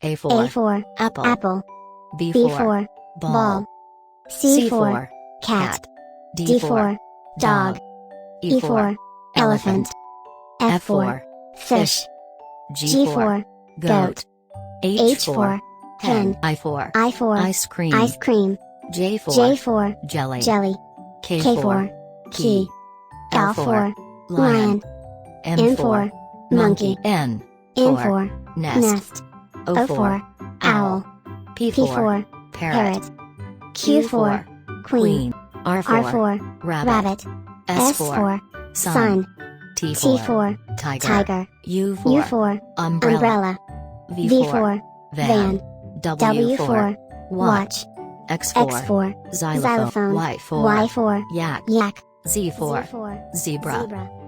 A4, A for apple. apple. B B for for ball. ball. C for cat. D for dog. E for elephant. F for fish. G for goat. H for hen. I for I for ice cream. ice cream. J for J for jelly. jelly. K K for for key. L for lion. lion. N for monkey. N N for nest. O for owl. P P for for parrot. parrot. Q for queen. R R for rabbit. rabbit. S for sun. T T for tiger. tiger. U U for umbrella. V for van. W for watch. X X for xylophone. xylophone. Y Y for yak. yak. Z for Z for zebra. zebra.